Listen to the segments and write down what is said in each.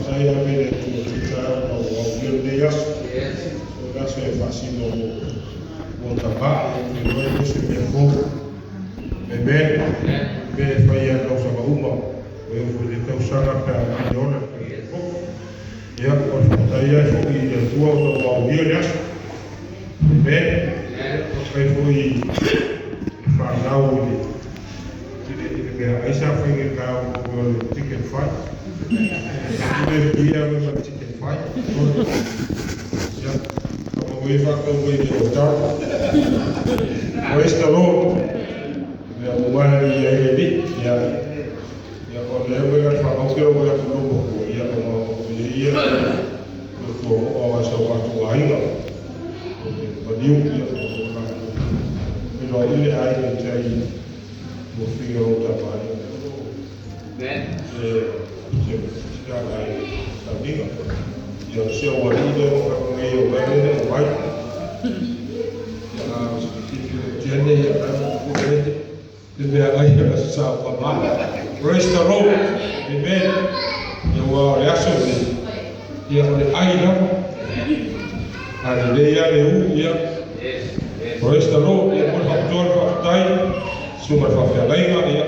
saya mele tu kita mau dia dia ora se fasino o tapa e no se me fo be fai a causa uma o eu fui de causa para a dona ya o taia foi de tua o dia dia be foi fanau de aí já foi que o ticket fight dia o ticket fight ya como voy a fazer de hotel o estalo ya bukan ya jadi ya kalau dia bukan fakau kira bukan dulu ya kalau dia itu awal sebab tu lain lah beliau dia kalau ini ada jadi mesti orang dapat secara tadi kan yang siapa ini orang yang berada di bawah yang sedikit jenis yang berada dia ayah sahabat mana restaurant amen yang wah reaksi dia oleh ayah ada dia leu dia restaurant yang berfaktor faktai sumber fakta lain dia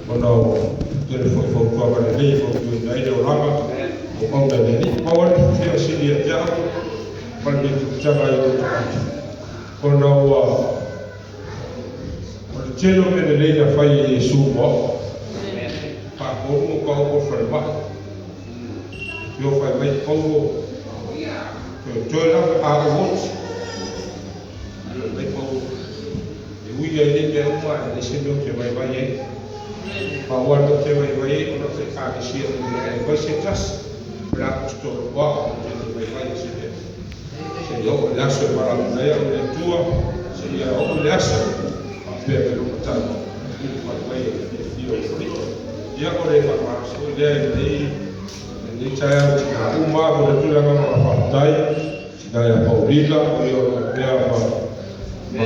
kalau telefon fakta pada dia fakta lain orang bukan dari ini awal dia sedia jauh pada cara itu kalau Celo me le leina fai su mo. Pa ko mo ko fa ba. Yo fai mai ko. Yo la a ko. Mai ko. Ui ye ni ke uma ni se do ke mai vai. Pa wa do ke mai vai ko se ka ke si ni vai se tas. Pra sto wa ni vai se. Se yo la so para na ya ni tua. Se ya o la so. Biar berumatan, pakai video ini. Dia boleh masuk dia ini saya rumah boleh tu dengan partai, saya Paulina, dia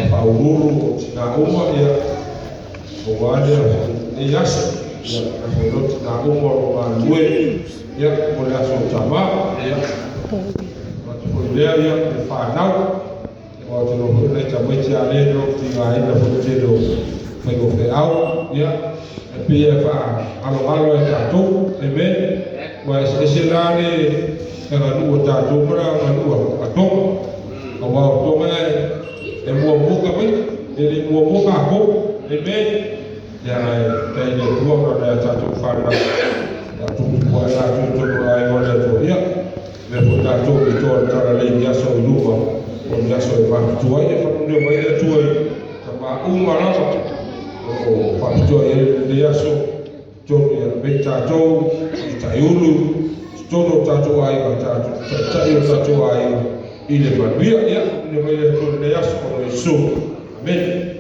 Paulu, saya rumah dia, dia Ias, dia menurut saya rumah orang dua, dia boleh masuk sama, dia yang panau. Waktu itu kita macam ada dok tiga hari dah foto do, mereka faham, ya, tapi apa, kalau jatuh, amen, was istilah kalau dua jatuh berapa dua, atau kalau tu mua buka pun, jadi mua buka aku, amen, jangan tanya dua orang jatuh farda, jatuh buat jatuh orang tu, ya, mereka jatuh itu antara lain dia soal lupa. Dia soal tua ya, kalau dia bayar tua, sama umar apa? Oh, tua dia so, ya beca jauh, cayulu, jodoh jatuh air, jatuh air, ini berbia ya, dia bayar tua dia so, amen.